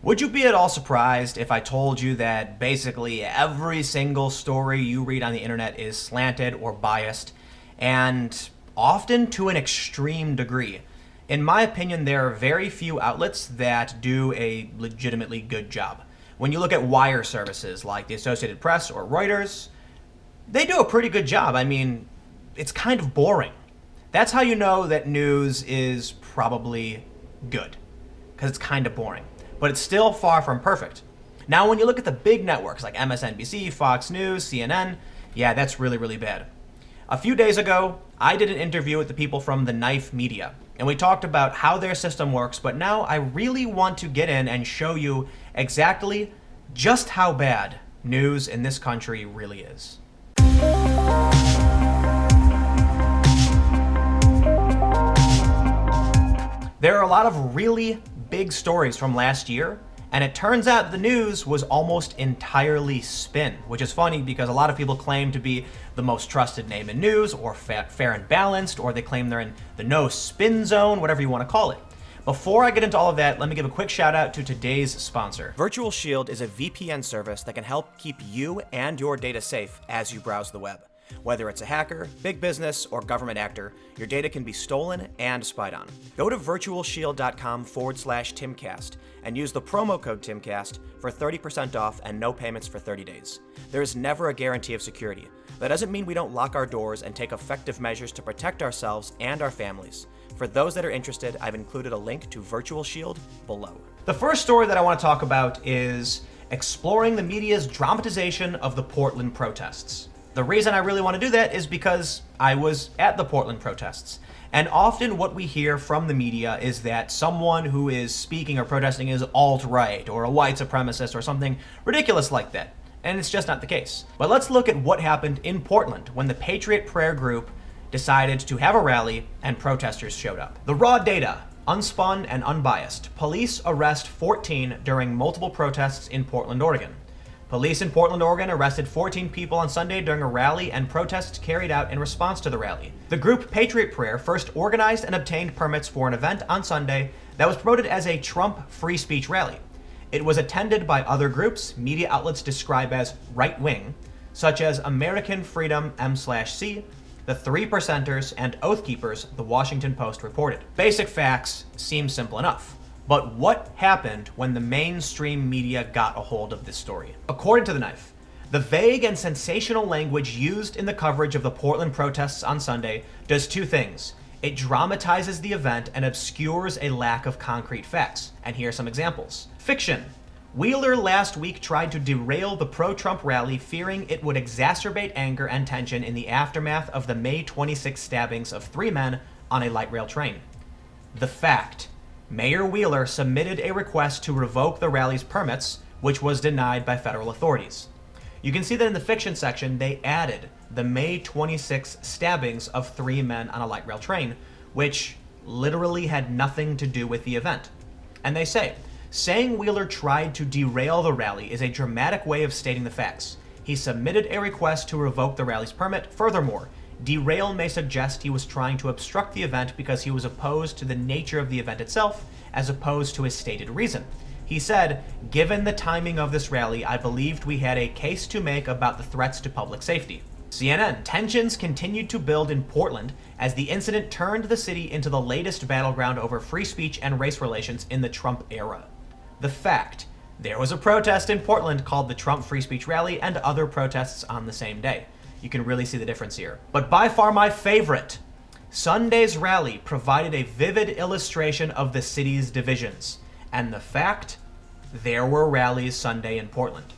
Would you be at all surprised if I told you that basically every single story you read on the internet is slanted or biased, and often to an extreme degree? In my opinion, there are very few outlets that do a legitimately good job. When you look at wire services like the Associated Press or Reuters, they do a pretty good job. I mean, it's kind of boring. That's how you know that news is probably good, because it's kind of boring. But it's still far from perfect. Now, when you look at the big networks like MSNBC, Fox News, CNN, yeah, that's really, really bad. A few days ago, I did an interview with the people from the Knife Media, and we talked about how their system works, but now I really want to get in and show you exactly just how bad news in this country really is. There are a lot of really big stories from last year, and it turns out the news was almost entirely spin, which is funny because a lot of people claim to be the most trusted name in news, or fair and balanced, or they claim they're in the no spin zone, whatever you want to call it. Before I get into all of that, let me give a quick shout out to today's sponsor. Virtual Shield is a VPN service that can help keep you and your data safe as you browse the web. Whether it's a hacker, big business, or government actor, your data can be stolen and spied on. Go to virtualshield.com/Timcast and use the promo code Timcast for 30% off and no payments for 30 days. There is never a guarantee of security. That doesn't mean we don't lock our doors and take effective measures to protect ourselves and our families. For those that are interested, I've included a link to Virtual Shield below. The first story that I want to talk about is exploring the media's dramatization of the Portland protests. The reason I really want to do that is because I was at the Portland protests. And often what we hear from the media is that someone who is speaking or protesting is alt-right or a white supremacist or something ridiculous like that. And it's just not the case. But let's look at what happened in Portland when the Patriot Prayer Group decided to have a rally and protesters showed up. The raw data, unspun and unbiased. Police arrest 14 during multiple protests in Portland, Oregon. Police in Portland, Oregon arrested 14 people on Sunday during a rally and protests carried out in response to the rally. The group Patriot Prayer first organized and obtained permits for an event on Sunday that was promoted as a Trump free speech rally. It was attended by other groups media outlets describe as right-wing, such as American Freedom M/C, the Three Percenters, and Oath Keepers, the Washington Post reported. Basic facts seem simple enough. But what happened when the mainstream media got a hold of this story? According to the Knife, the vague and sensational language used in the coverage of the Portland protests on Sunday does two things. It dramatizes the event and obscures a lack of concrete facts. And here are some examples. Fiction. Wheeler last week tried to derail the pro-Trump rally, fearing it would exacerbate anger and tension in the aftermath of the May 26 stabbings of 3 men on a light rail train. The fact. Mayor Wheeler submitted a request to revoke the rally's permits, which was denied by federal authorities. You can see that in the fiction section, they added the May 26 stabbings of 3 men on a light rail train, which literally had nothing to do with the event. And they say, saying Wheeler tried to derail the rally is a dramatic way of stating the facts. He submitted a request to revoke the rally's permit. Furthermore, derail may suggest he was trying to obstruct the event because he was opposed to the nature of the event itself, as opposed to his stated reason. He said, given the timing of this rally, I believed we had a case to make about the threats to public safety. CNN, tensions continued to build in Portland as the incident turned the city into the latest battleground over free speech and race relations in the Trump era. The fact, there was a protest in Portland called the Trump Free Speech Rally and other protests on the same day. You can really see the difference here. But by far my favorite, Sunday's rally provided a vivid illustration of the city's divisions. And the fact, there were rallies Sunday in Portland.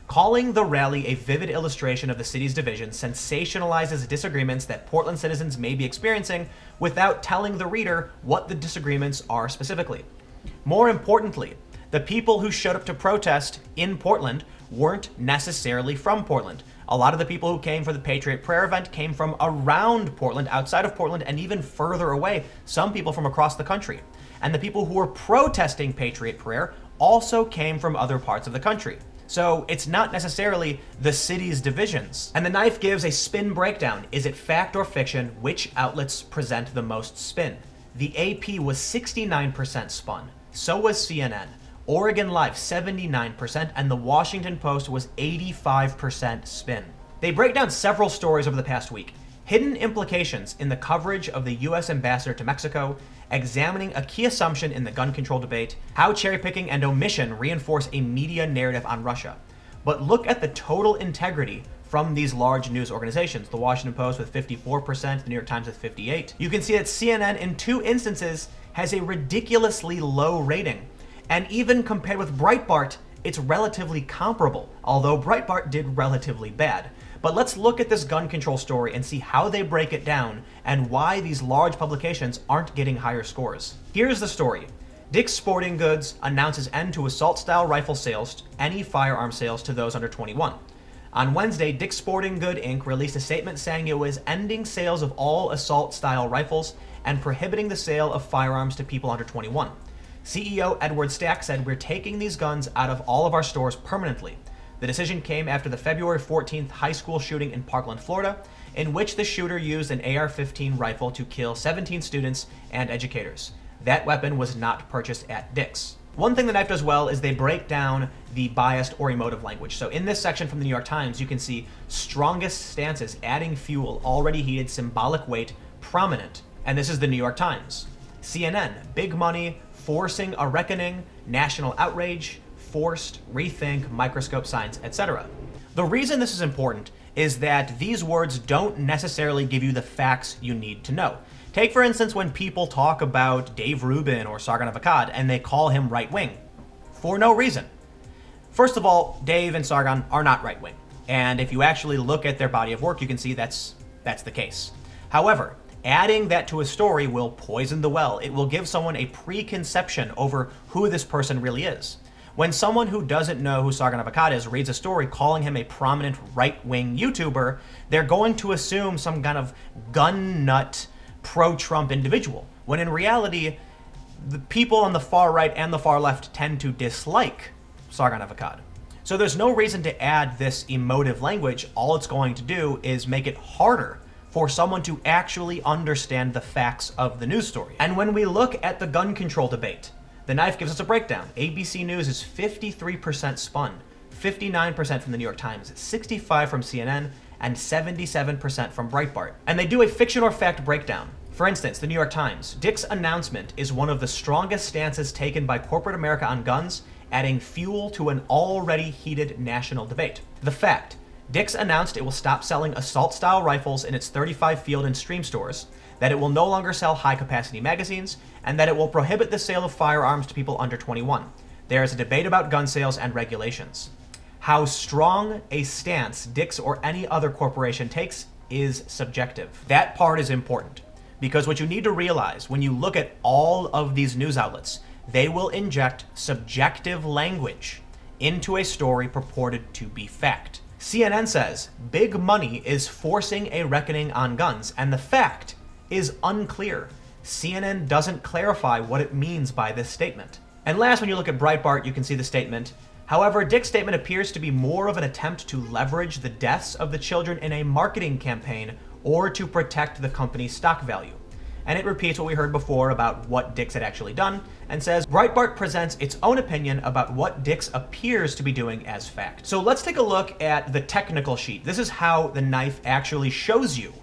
Calling the rally a vivid illustration of the city's divisions sensationalizes disagreements that Portland citizens may be experiencing without telling the reader what the disagreements are specifically. More importantly, the people who showed up to protest in Portland weren't necessarily from Portland. A lot of the people who came for the Patriot Prayer event came from around Portland, outside of Portland, and even further away, some people from across the country. And the people who were protesting Patriot Prayer also came from other parts of the country. So it's not necessarily the city's divisions. And the Knife gives a spin breakdown. Is it fact or fiction? Which outlets present the most spin? The AP was 69% spun. So was CNN. Oregon Live 79%, and the Washington Post was 85% spin. They break down several stories over the past week. Hidden implications in the coverage of the U.S. ambassador to Mexico, examining a key assumption in the gun control debate, how cherry-picking and omission reinforce a media narrative on Russia. But look at the total integrity from these large news organizations. The Washington Post with 54%, the New York Times with 58%. You can see that CNN in 2 instances has a ridiculously low rating. And even compared with Breitbart, it's relatively comparable, although Breitbart did relatively bad. But let's look at this gun control story and see how they break it down and why these large publications aren't getting higher scores. Here's the story. Dick's Sporting Goods announces end to assault-style rifle sales, any firearm sales to those under 21. On Wednesday, Dick's Sporting Goods Inc. released a statement saying it was ending sales of all assault-style rifles and prohibiting the sale of firearms to people under 21. CEO Edward Stack said, "We're taking these guns out of all of our stores permanently." The decision came after the February 14th high school shooting in Parkland, Florida, in which the shooter used an AR-15 rifle to kill 17 students and educators. That weapon was not purchased at Dick's. One thing the Knife does well is they break down the biased or emotive language. So in this section from the New York Times, you can see strongest stances, adding fuel, already heated, symbolic weight, prominent. And this is the New York Times. CNN, big money, forcing a reckoning, national outrage, forced, rethink, microscope signs, etc. The reason this is important is that these words don't necessarily give you the facts you need to know. Take, for instance, when people talk about Dave Rubin or Sargon of Akkad and they call him right-wing for no reason. First of all, Dave and Sargon are not right-wing. And if you actually look at their body of work, you can see that's the case. However, adding that to a story will poison the well. It will give someone a preconception over who this person really is. When someone who doesn't know who Sargon of Akkad is reads a story calling him a prominent right-wing YouTuber, they're going to assume some kind of gun nut, pro-Trump individual, when in reality, the people on the far right and the far left tend to dislike Sargon of Akkad. So there's no reason to add this emotive language. All it's going to do is make it harder for someone to actually understand the facts of the news story. And when we look at the gun control debate, the Knife gives us a breakdown. ABC News is 53% spun, 59% from the New York Times, 65% from CNN, and 77% from Breitbart. And they do a fiction or fact breakdown. For instance, the New York Times, Dick's announcement is one of the strongest stances taken by corporate America on guns, adding fuel to an already heated national debate. The fact, Dick's announced it will stop selling assault-style rifles in its 35 Field and Stream stores, that it will no longer sell high-capacity magazines, and that it will prohibit the sale of firearms to people under 21. There is a debate about gun sales and regulations. How strong a stance Dick's or any other corporation takes is subjective. That part is important, because what you need to realize when you look at all of these news outlets, they will inject subjective language into a story purported to be fact. CNN says, big money is forcing a reckoning on guns, and the fact is unclear. CNN doesn't clarify what it means by this statement. And last, when you look at Breitbart, you can see the statement. However, Dick's statement appears to be more of an attempt to leverage the deaths of the children in a marketing campaign or to protect the company's stock value. And it repeats what we heard before about what Dick's had actually done, and says, Breitbart presents its own opinion about what Dick's appears to be doing as fact. So let's take a look at the technical sheet. This is how the Knife actually shows you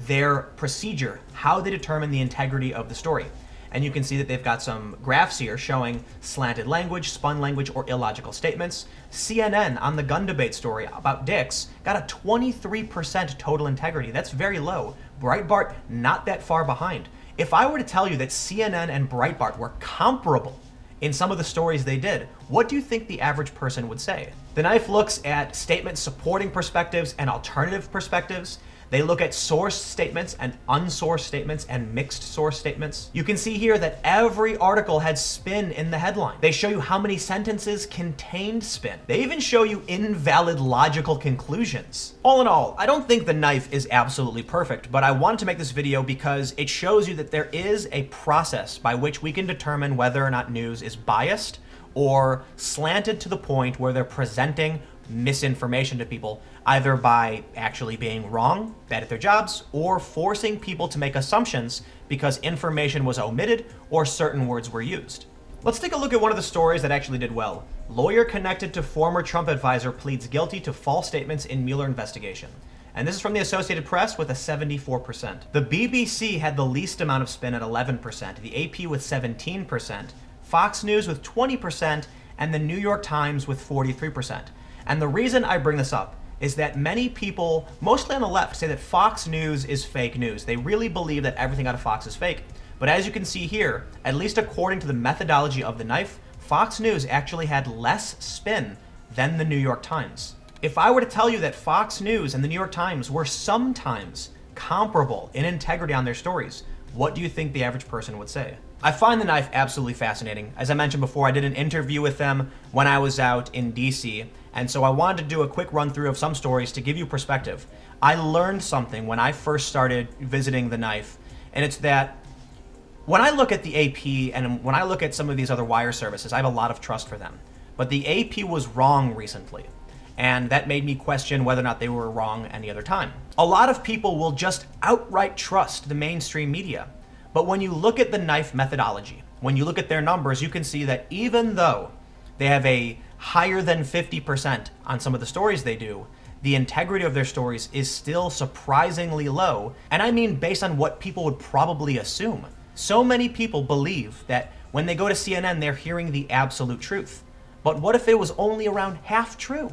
their procedure, how they determine the integrity of the story. And you can see that they've got some graphs here showing slanted language, spun language, or illogical statements. CNN on the gun debate story about Dick's got a 23% total integrity. That's very low. Breitbart, not that far behind. If I were to tell you that CNN and Breitbart were comparable in some of the stories they did, what do you think the average person would say? The Knife looks at statements supporting perspectives and alternative perspectives. They look at source statements and unsourced statements and mixed source statements. You can see here that every article had spin in the headline. They show you how many sentences contained spin. They even show you invalid logical conclusions. All in all, I don't think the Knife is absolutely perfect, but I wanted to make this video because it shows you that there is a process by which we can determine whether or not news is biased or slanted to the point where they're presenting misinformation to people, either by actually being wrong, bad at their jobs, or forcing people to make assumptions because information was omitted or certain words were used. Let's take a look at one of the stories that actually did well. Lawyer connected to former Trump advisor pleads guilty to false statements in Mueller investigation. And this is from the Associated Press with a 74%. The BBC had the least amount of spin at 11%, the AP with 17%, Fox News with 20%, and the New York Times with 43%. And the reason I bring this up is that many people, mostly on the left, say that Fox News is fake news. They really believe that everything out of Fox is fake. But as you can see here, at least according to the methodology of the knife, Fox News actually had less spin than the New York Times. If I were to tell you that Fox News and the New York Times were sometimes comparable in integrity on their stories, what do you think the average person would say? I find the knife absolutely fascinating. As I mentioned before, I did an interview with them when I was out in DC, and so I wanted to do a quick run through of some stories to give you perspective. I learned something when I first started visiting the knife, and it's that when I look at the AP and when I look at some of these other wire services, I have a lot of trust for them. But the AP was wrong recently, and that made me question whether or not they were wrong any other time. A lot of people will just outright trust the mainstream media. But when you look at the knife methodology, when you look at their numbers, you can see that even though they have a higher than 50% on some of the stories they do, the integrity of their stories is still surprisingly low. And I mean based on what people would probably assume. So many people believe that when they go to CNN, they're hearing the absolute truth. But what if it was only around half true?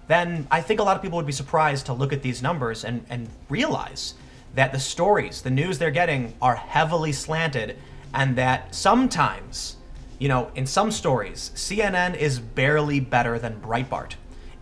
Then I think a lot of people would be surprised to look at these numbers and realize that the stories, the news they're getting are heavily slanted, and that sometimes, in some stories, CNN is barely better than Breitbart.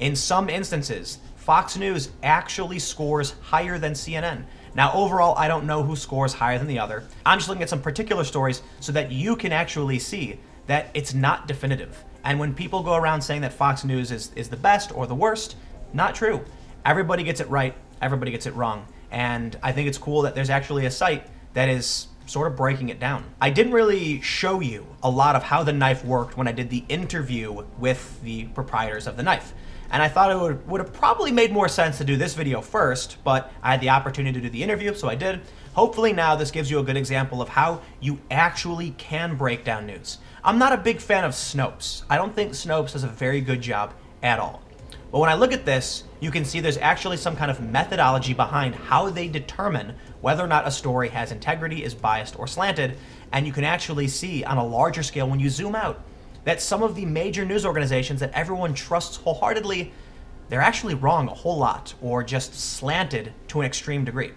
In some instances, Fox News actually scores higher than CNN. Now, overall, I don't know who scores higher than the other. I'm just looking at some particular stories so that you can actually see that it's not definitive. And when people go around saying that Fox News is the best or the worst, not true. Everybody gets it right, everybody gets it wrong. And I think it's cool that there's actually a site that is sort of breaking it down. I didn't really show you a lot of how the knife worked when I did the interview with the proprietors of the knife. And I thought it would have probably made more sense to do this video first, but I had the opportunity to do the interview, so I did. Hopefully now this gives you a good example of how you actually can break down news. I'm not a big fan of Snopes. I don't think Snopes does a very good job at all. But when I look at this, you can see there's actually some kind of methodology behind how they determine whether or not a story has integrity, is biased, or slanted. And you can actually see on a larger scale when you zoom out that some of the major news organizations that everyone trusts wholeheartedly, they're actually wrong a whole lot or just slanted to an extreme degree.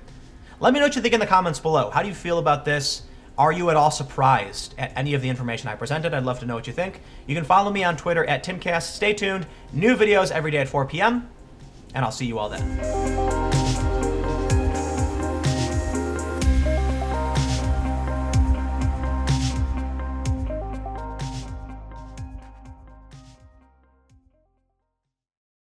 Let me know what you think in the comments below. How do you feel about this? Are you at all surprised at any of the information I presented? I'd love to know what you think. You can follow me on Twitter @TimCast. Stay tuned. New videos every day at 4 p.m. and I'll see you all then.